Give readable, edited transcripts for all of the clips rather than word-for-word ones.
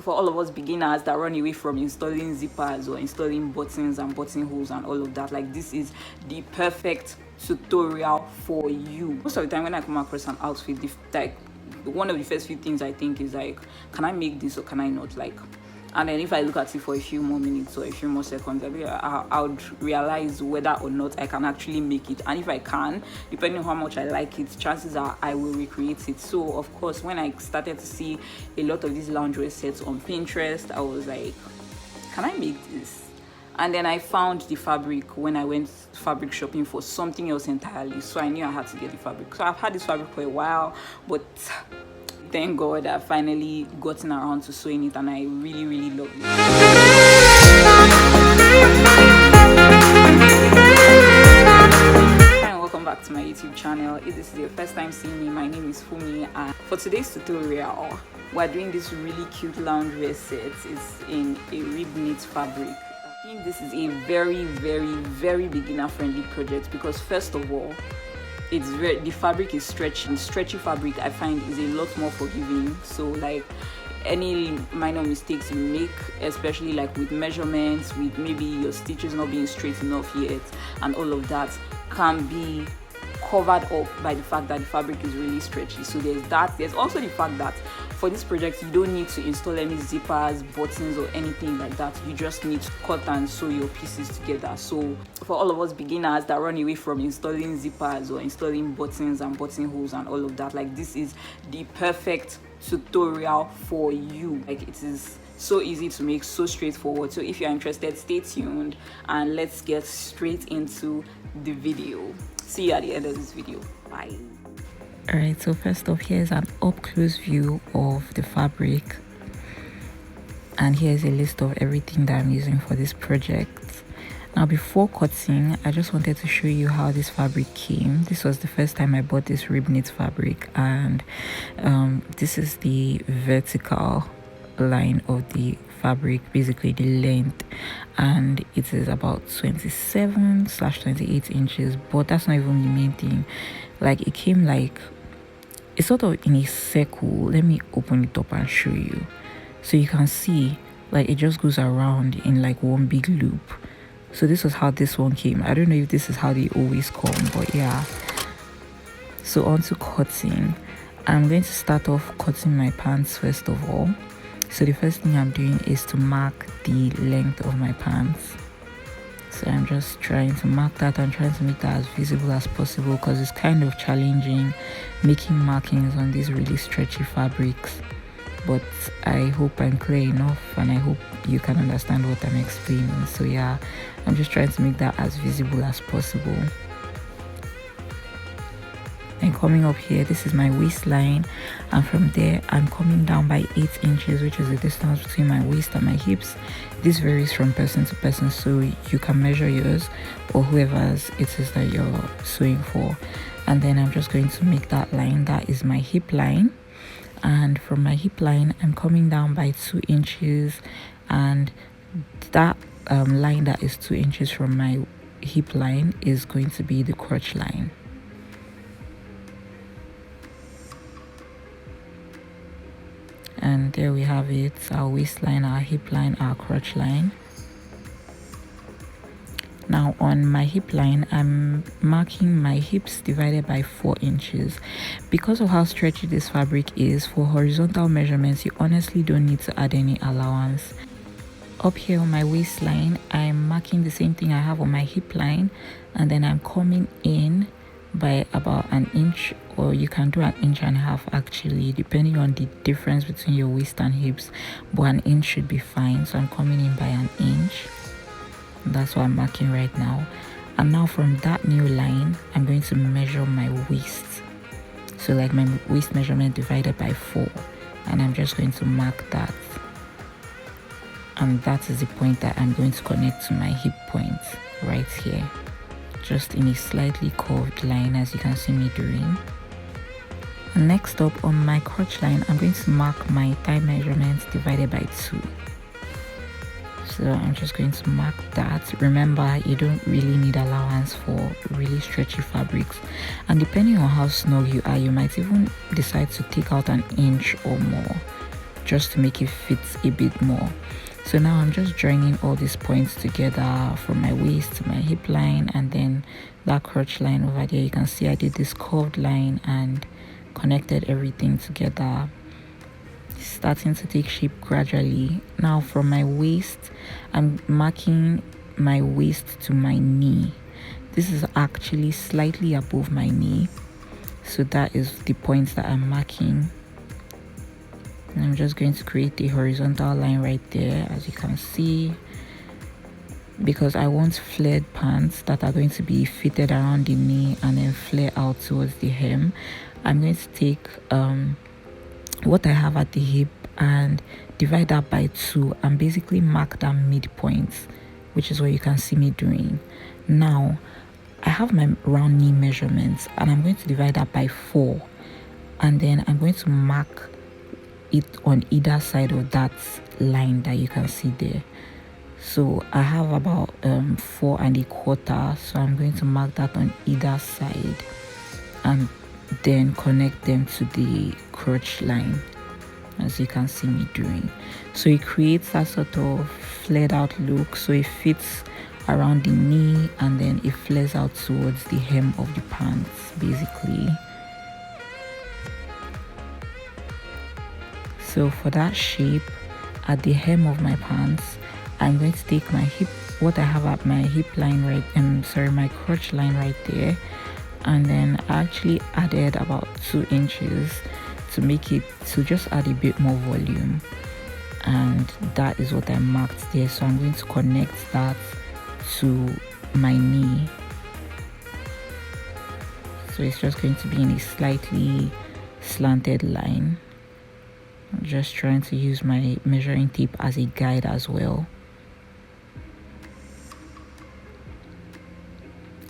for all of us beginners that run away from installing zippers or installing buttons and buttonholes and all of that, like this is the perfect tutorial for you. Most of the time when I come across an outfit, like one of the first few things I think is like, can I make this or can I not? Like, and then if I look at it for a few more minutes or a few more seconds, I would realize whether or not I can actually make it. And if I can, depending on how much I like it, chances are I will recreate it. So of course, when I started to see a lot of these loungewear sets on Pinterest, I was like, can I make this? And then I found the fabric when I went fabric shopping for something else entirely, so I knew I had to get the fabric. So I've had this fabric for a while, but thank God I've finally gotten around to sewing it, and I really love it. Hi and welcome back to my YouTube channel. If this is your first time seeing me, my name is Fumi, and for today's tutorial we're doing this really cute loungewear set. It's in a rib knit fabric. I think this is a very beginner friendly project because first of all, the fabric is stretchy, and stretchy fabric I find is a lot more forgiving. So like any minor mistakes you make, especially like with measurements, with maybe your stitches not being straight enough yet and all of that, can be covered up by the fact that the fabric is really stretchy. So there's that. There's also the fact that for this project you don't need to install any zippers, buttons or anything like that. You just need to cut and sew your pieces together. So for all of us beginners that run away from installing zippers or installing buttons and buttonholes and all of that, like this is the perfect tutorial for you. Like it is so easy to make, so straightforward. So if you're interested, stay tuned and let's get straight into the video. See you at the end of this video. Bye. Alright, so first off, here's an up-close view of the fabric, and here's a list of everything that I'm using for this project. Now before cutting, I just wanted to show you how this fabric came. This was the first time I bought this rib knit fabric, and this is the vertical line of the fabric, basically the length, and it is about 27/28 inches, but that's not even the main thing. Like it came like, it's sort of in a circle. Let me open it up and show you so you can see, like it just goes around in like one big loop. So this was how this one came. I don't know if this is how they always come, but yeah. So on to cutting. I'm going to start off cutting my pants first of all. So the first thing I'm doing is to mark the length of my pants. So I'm just trying to mark that and trying to make that as visible as possible, because it's kind of challenging making markings on these really stretchy fabrics. But I hope I'm clear enough and I hope you can understand what I'm explaining. So yeah, I'm just trying to make that as visible as possible. And coming up here, this is my waistline, and from there I'm coming down by 8 inches, which is the distance between my waist and my hips. This varies from person to person, so you can measure yours or whoever's it is that you're sewing for. And then I'm just going to make that line. That is my hip line, and from my hip line I'm coming down by 2 inches, and that line that is 2 inches from my hip line is going to be the crotch line. And there we have it, our waistline, our hip line, our crotch line. Now on my hip line, I'm marking my hips divided by 4 inches. Because of how stretchy this fabric is, for horizontal measurements, you honestly don't need to add any allowance. Up here on my waistline, I'm marking the same thing I have on my hip line, and then I'm coming in by about 1 inch, or you can do 1.5 inches actually, depending on the difference between your waist and hips, but 1 inch should be fine. So I'm coming in by 1 inch. That's what I'm marking right now. And now from that new line, I'm going to measure my waist. So like my waist measurement divided by 4, and I'm just going to mark that. And that is the point that I'm going to connect to my hip point right here, just in a slightly curved line, as you can see me doing. And next up on my crotch line, I'm going to mark my thigh measurement divided by 2. So I'm just going to mark that. Remember, you don't really need allowance for really stretchy fabrics, and depending on how snug you are, you might even decide to take out 1 inch or more. just to make it fit a bit more. So now I'm just joining all these points together from my waist to my hip line, and then that crotch line over there. You can see I did this curved line and connected everything together, starting to take shape gradually. Now from my waist, I'm marking my waist to my knee. This is actually slightly above my knee, so that is the points that I'm marking. And I'm just going to create a horizontal line right there, as you can see, because I want flared pants that are going to be fitted around the knee and then flare out towards the hem. I'm going to take what I have at the hip and divide that by 2 and basically mark that midpoint, which is what you can see me doing. Now I have my round knee measurements and I'm going to divide that by 4, and then I'm going to mark it on either side of that line that you can see there. So I have about 4¼ so I'm going to mark that on either side and then connect them to the crotch line, as you can see me doing. So it creates that sort of flared out look, so it fits around the knee and then it flares out towards the hem of the pants basically. So for that shape at the hem of my pants, I'm going to take my hip, what I have at my hip line right, my crotch line right there, and then I actually added about 2 inches to make it, to just add a bit more volume, and that is what I marked there. So I'm going to connect that to my knee. So it's just going to be in a slightly slanted line. I'm just trying to use my measuring tape as a guide as well.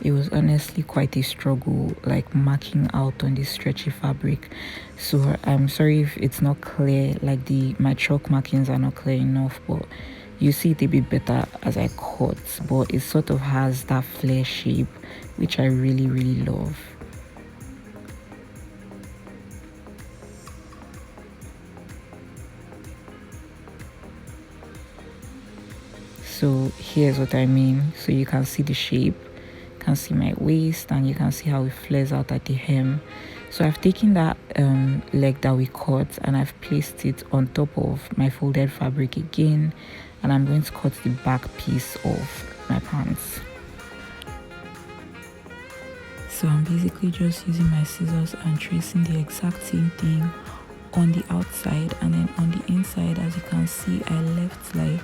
It was honestly quite a struggle, like marking out on this stretchy fabric. So I'm sorry if it's not clear, like my chalk markings are not clear enough, but you see it a bit better as I cut. But it sort of has that flare shape, which I really, really love. So here's what I mean. So you can see the shape, you can see my waist, and you can see how it flares out at the hem. So I've taken that leg that we cut and I've placed it on top of my folded fabric again, and I'm going to cut the back piece of my pants. So I'm basically just using my scissors and tracing the exact same thing on the outside, and then on the inside, as you can see, I left like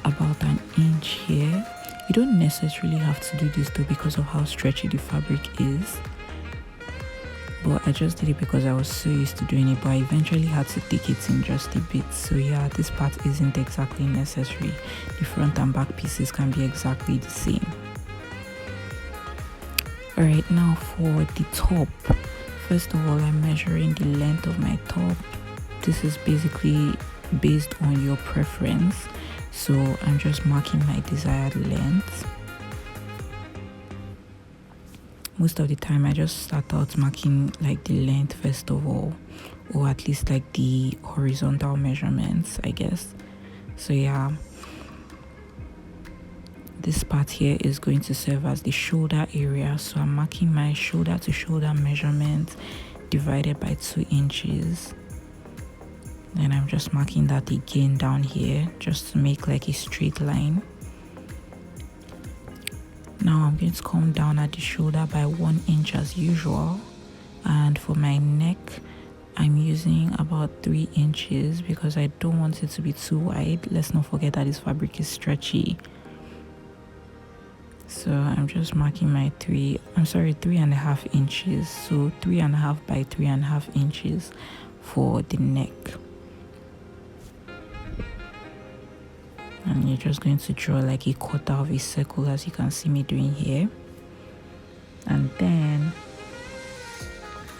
about an inch here. You don't necessarily have to do this though because of how stretchy the fabric is, but I just did it because I was so used to doing it, but I eventually had to take it in just a bit. So yeah, this part isn't exactly necessary. The front and back pieces can be exactly the same. Alright, now for the top. First of all, I'm measuring the length of my top. This is basically based on your preference, so I'm just marking my desired length. Most of the time I just start out marking like the length first of all, or at least like the horizontal measurements, I guess. So yeah, this part here is going to serve as the shoulder area, so I'm marking my shoulder to shoulder measurement divided by 2 inches. Then I'm just marking that again down here just to make like a straight line. Now I'm going to come down at the shoulder by 1 inch as usual, and for my neck I'm using about 3 inches because I don't want it to be too wide. Let's not forget that this fabric is stretchy. So I'm just marking my 3.5 inches. So 3.5 by 3.5 inches for the neck. And you're just going to draw like a quarter of a circle, as you can see me doing here. And then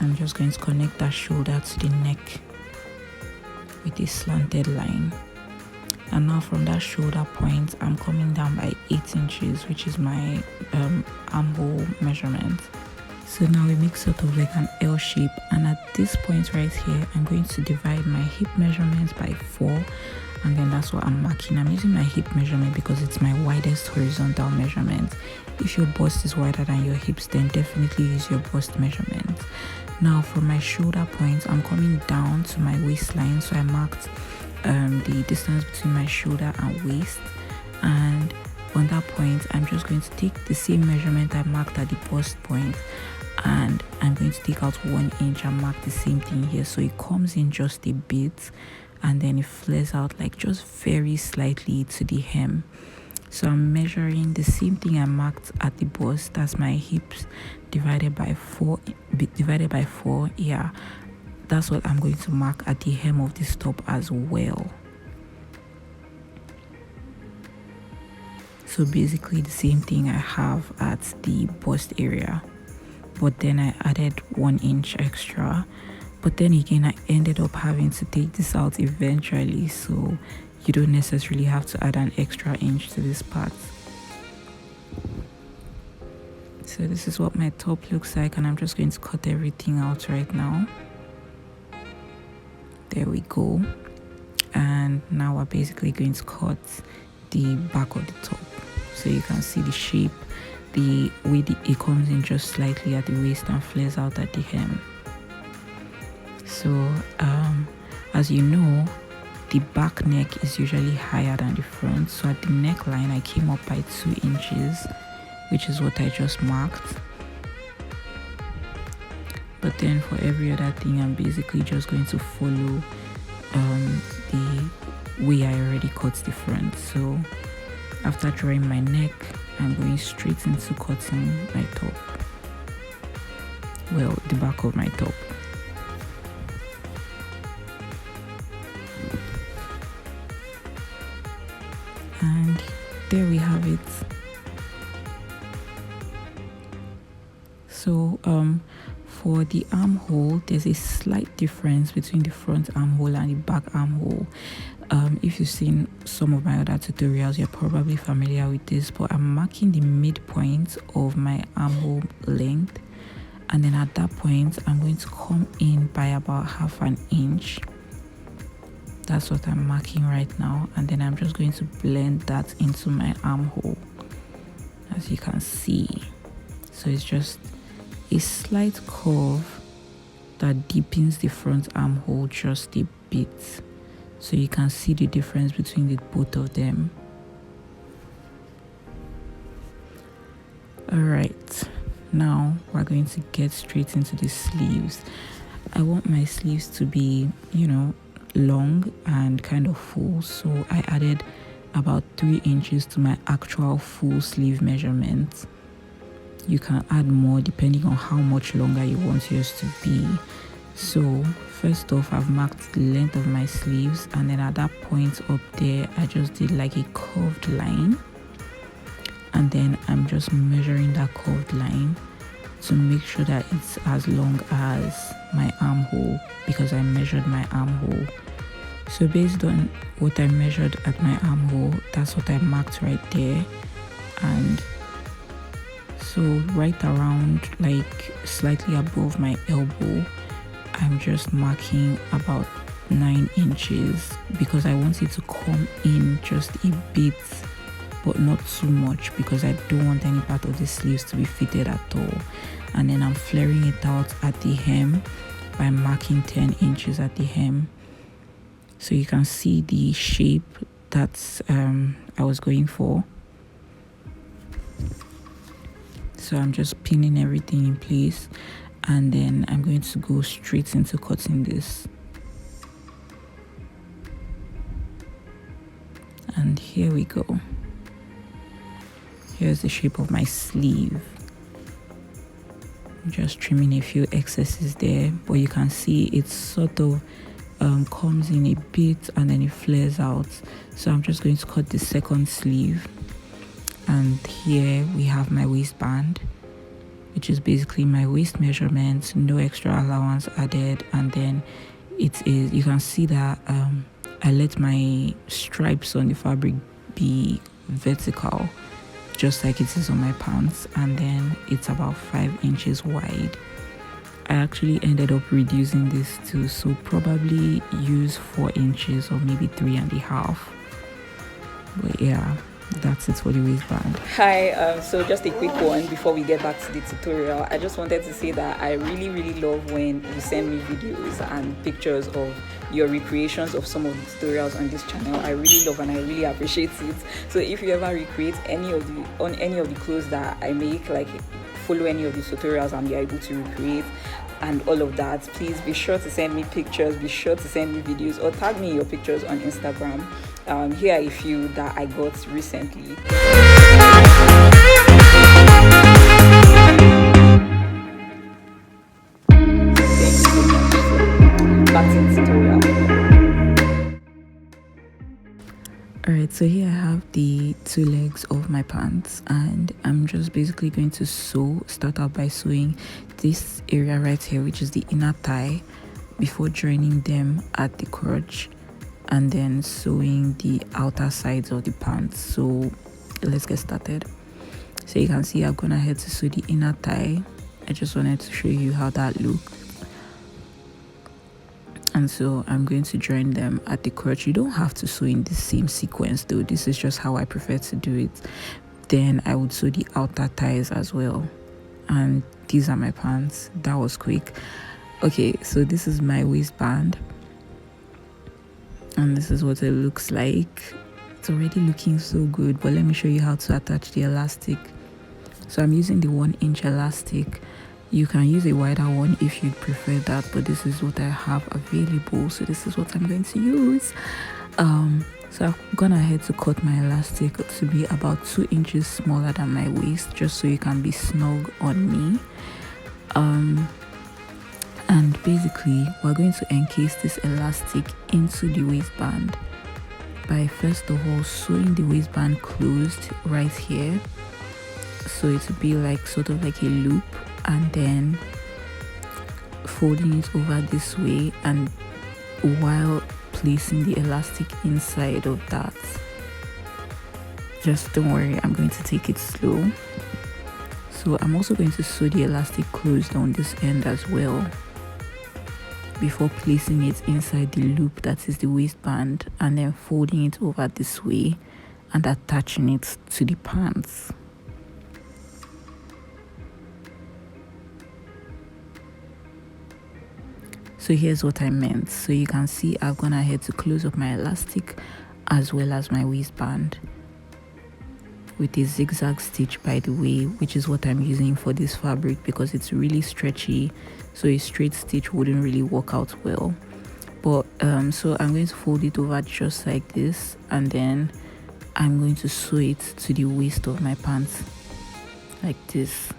I'm just going to connect that shoulder to the neck with a slanted line. And now from that shoulder point, I'm coming down by 8 inches, which is my armhole measurement. So now we make sort of like an L shape, and at this point right here I'm going to divide my hip measurements by 4, and then that's what I'm marking. I'm using my hip measurement because it's my widest horizontal measurement. If your bust is wider than your hips, then definitely use your bust measurement. Now for my shoulder point, I'm coming down to my waistline, so I marked the distance between my shoulder and waist, and on that point I'm just going to take the same measurement I marked at the bust point, and I'm going to take out 1 inch and mark the same thing here, so it comes in just a bit and then it flares out like just very slightly to the hem. So I'm measuring the same thing I marked at the bust, that's my hips divided by 4. Yeah, that's what I'm going to mark at the hem of this top as well. So basically the same thing I have at the bust area, but then I added 1 inch extra. But then again, I ended up having to take this out eventually, so you don't necessarily have to add an extra inch to this part. So this is what my top looks like, and I'm just going to cut everything out right now. There we go. And now we're basically going to cut the back of the top, so you can see the shape, the way it comes in just slightly at the waist and flares out at the hem. So as you know, the back neck is usually higher than the front, so at the neckline I came up by 2 inches, which is what I just marked. But then for every other thing, I'm basically just going to follow the way I already cut the front. So after drawing my neck, I'm going straight into cutting my top, well, the back of my top. And there we have it. So for the armhole, there's a slight difference between the front armhole and the back armhole. If you've seen some of my other tutorials, you're probably familiar with this, but I'm marking the midpoint of my armhole length, and then at that point I'm going to come in by about ½ an inch. That's what I'm marking right now, and then I'm just going to blend that into my armhole, as you can see. So it's just a slight curve that deepens the front armhole just a bit, so you can see the difference between the both of them. Alright, now we're going to get straight into the sleeves. I want my sleeves to be, long and kind of full, so I added about 3 inches to my actual full sleeve measurement. You can add more depending on how much longer you want yours to be. So first off, I've marked the length of my sleeves, and then at that point up there I just did like a curved line, and then I'm just measuring that curved line to make sure that it's as long as my armhole, because I measured my armhole. So based on what I measured at my armhole, that's what I marked right there. And so right around, like slightly above my elbow, I'm just marking about 9 inches because I want it to come in just a bit, but not too much, because I don't want any part of the sleeves to be fitted at all. And then I'm flaring it out at the hem by marking 10 inches at the hem, so you can see the shape that I was going for. So I'm just pinning everything in place, and then I'm going to go straight into cutting this. And here we go. Here's the shape of my sleeve. I'm just trimming a few excesses there, but you can see it's sort of comes in a bit and then it flares out. So I'm just going to cut the second sleeve, and here we have my waistband, which is basically my waist measurement, no extra allowance added. And then it is, you can see that I let my stripes on the fabric be vertical, just like it is on my pants, and then it's about 5 inches wide. I actually ended up reducing this too, so probably use 4 inches or maybe 3.5. But yeah, that's it for the waistband. Hi, so just a quick one before we get back to the tutorial. I just wanted to say that I really love when you send me videos and pictures of your recreations of some of the tutorials on this channel. I really love and I really appreciate it. So if you ever recreate any of the clothes that I make, like follow any of the tutorials and you're able to recreate and all of that, please be sure to send me pictures, be sure to send me videos, or tag me your pictures on Instagram. Here are a few that I got recently. Back to the tutorial. Alright, so here I have the 2 legs of my pants, and I'm just basically going to start out by sewing this area right here, which is the inner thigh, before joining them at the crotch, and then sewing the outer sides of the pants. So let's get started. So you can see I've gone ahead to sew the inner thigh. I just wanted to show you how that looked. And so I'm going to join them at the crotch. You don't have to sew in the same sequence though. This is just how I prefer to do it. Then I would sew the outer thighs as well. And these are my pants. That was quick. Okay, so this is my waistband. And this is what it looks like. It's already looking so good, but let me show you how to attach the elastic. So I'm using the 1-inch elastic. You can use a wider one if you'd prefer that, but this is what I have available, so this is what I'm going to use. So I've gone ahead to cut my elastic to be about 2 inches smaller than my waist, just so you can be snug on me. And basically we're going to encase this elastic into the waistband by first of all sewing the waistband closed right here, so it will be like sort of like a loop, and then folding it over this way, and while placing the elastic inside of that. Just don't worry, I'm going to take it slow. So I'm also going to sew the elastic closed on this end as well, before placing it inside the loop that is the waistband, and then folding it over this way and attaching it to the pants. So here's what I meant. So you can see I've gone ahead to close up my elastic as well as my waistband with a zigzag stitch, by the way, which is what I'm using for this fabric because it's really stretchy, so a straight stitch wouldn't really work out well. But so I'm going to fold it over just like this, and then I'm going to sew it to the waist of my pants like this.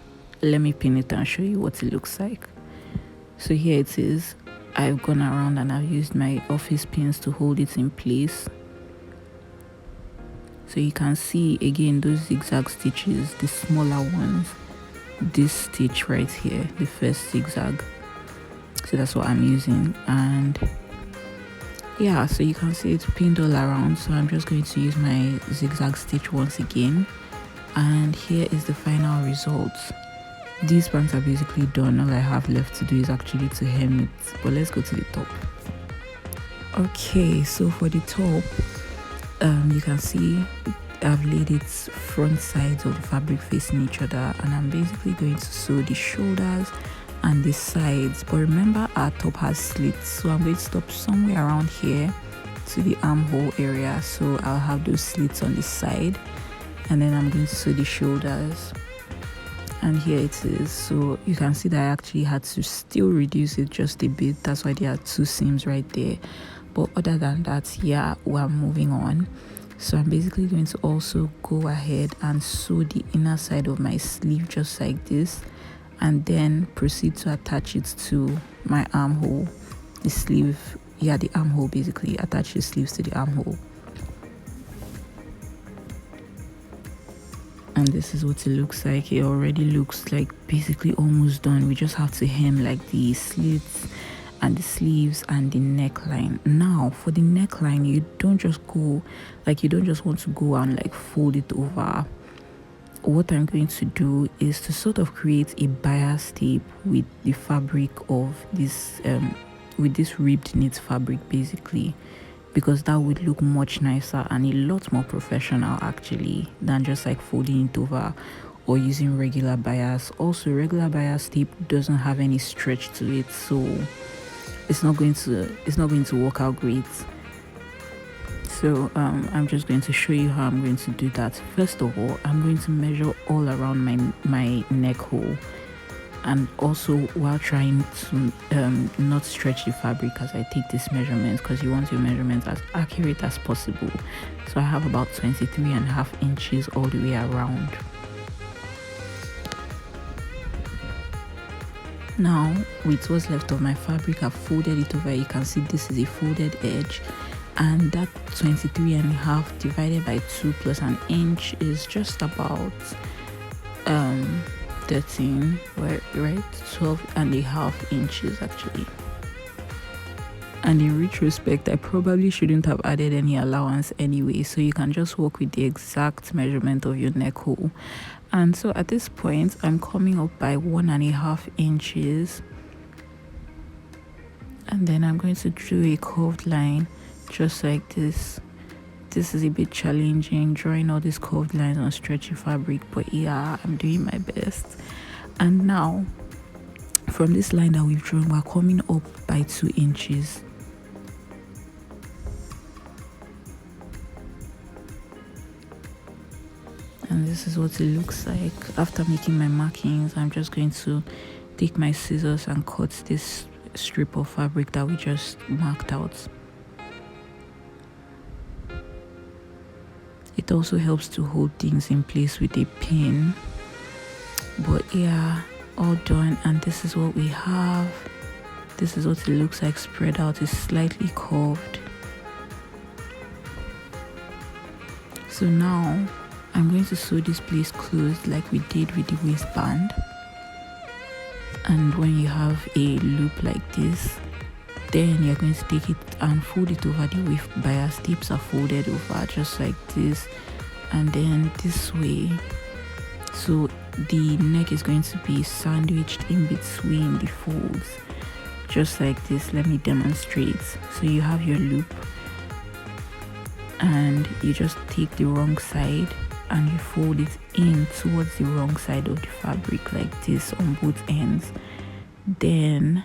Let me pin it and show you what it looks like. So here it is. I've gone around and I've used my office pins to hold it in place. So you can see again those zigzag stitches, the smaller ones, this stitch right here, the first zigzag. So that's what I'm using, and yeah, so you can see it's pinned all around. So I'm just going to use my zigzag stitch once again, and here is the final result. These pants are basically done. All I have left to do is actually to hem it, but let's go to the top. Okay, so for the top, you can see I've laid it front sides of the fabric facing each other, and I'm basically going to sew the shoulders and the sides. But remember, our top has slits, so I'm going to stop somewhere around here to the armhole area, so I'll have those slits on the side, and then I'm going to sew the shoulders. And here it is. So you can see that I actually had to still reduce it just a bit. That's why there are 2 seams right there. But other than that, yeah, we're moving on. So I'm basically going to also go ahead and sew the inner side of my sleeve just like this, and then proceed to attach it to my armhole. The sleeve, yeah, the armhole, basically attach the sleeves to the armhole. And this is what it looks like. It already looks like basically almost done. We just have to hem like the slits and the sleeves and the neckline. Now for the neckline, you don't just want to go and like fold it over what I'm going to do is to sort of create a bias tape with the fabric of this with this ribbed knit fabric, basically, because that would look much nicer and a lot more professional actually than just like folding it over or using regular bias. Also, regular bias tape doesn't have any stretch to it, so it's not going to work out great. So I'm just going to show you how I'm going to do that. First of all, I'm going to measure all around my neck hole, and also while trying to not stretch the fabric as I take this measurement, because you want your measurements as accurate as possible. So I have about 23.5 inches all the way around. Now with what's left of my fabric, I've folded it over. You can see this is a folded edge, and that 23.5 divided by 2 plus an inch is just about 13, right, 12.5 inches actually. And in retrospect, I probably shouldn't have added any allowance anyway, so you can just work with the exact measurement of your neck hole. And so at this point, I'm coming up by 1.5 inches, and then I'm going to draw a curved line just like this. This is a bit challenging, drawing all these curved lines on stretchy fabric, but yeah, I'm doing my best. And now from this line that we've drawn, we're coming up by 2 inches. And this is what it looks like. After making my markings, I'm just going to take my scissors and cut this strip of fabric that we just marked out. It also helps to hold things in place with a pin. But yeah, all done, and this is what we have. This is what it looks like spread out. It's slightly curved. So now I'm going to sew this place closed like we did with the waistband. And when you have a loop like this, then you're going to take it and fold it over the way bias tips are folded over, just like this, and then this way. So the neck is going to be sandwiched in between the folds, just like this. Let me demonstrate. So you have your loop, and you just take the wrong side and you fold it in towards the wrong side of the fabric like this on both ends. Then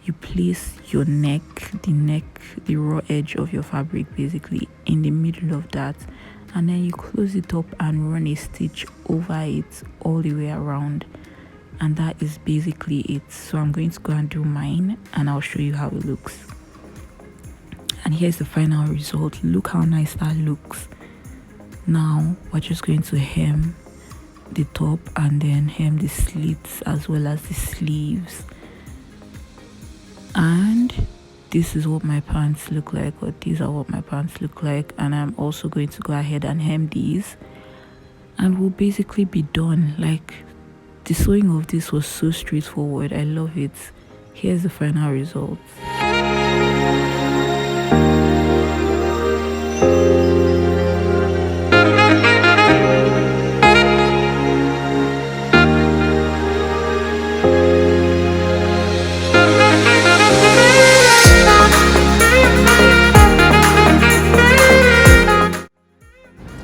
you place your neck, the raw edge of your fabric basically in the middle of that, and then you close it up and run a stitch over it all the way around, and that is basically it. So I'm going to go and do mine and I'll show you how it looks. And here's the final result. Look how nice that looks. Now we're just going to hem the top and then hem the slits as well as the sleeves. And this is what my pants look like, or these are what my pants look like. And I'm also going to go ahead and hem these, and we'll basically be done. Like, the sewing of this was so straightforward. I love it. Here's the final result.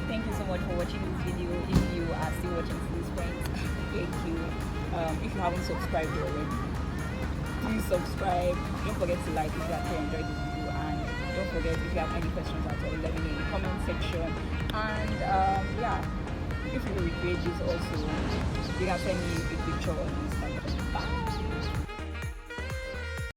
Thank you so much for watching this video. If you are still watching to this point, thank you. If you haven't subscribed already, please subscribe. Don't forget to like if you actually enjoyed this video, and don't forget, if you have any questions at all, let me know in the comment section. And yeah, if you recreate this also, you can send me a picture on Instagram.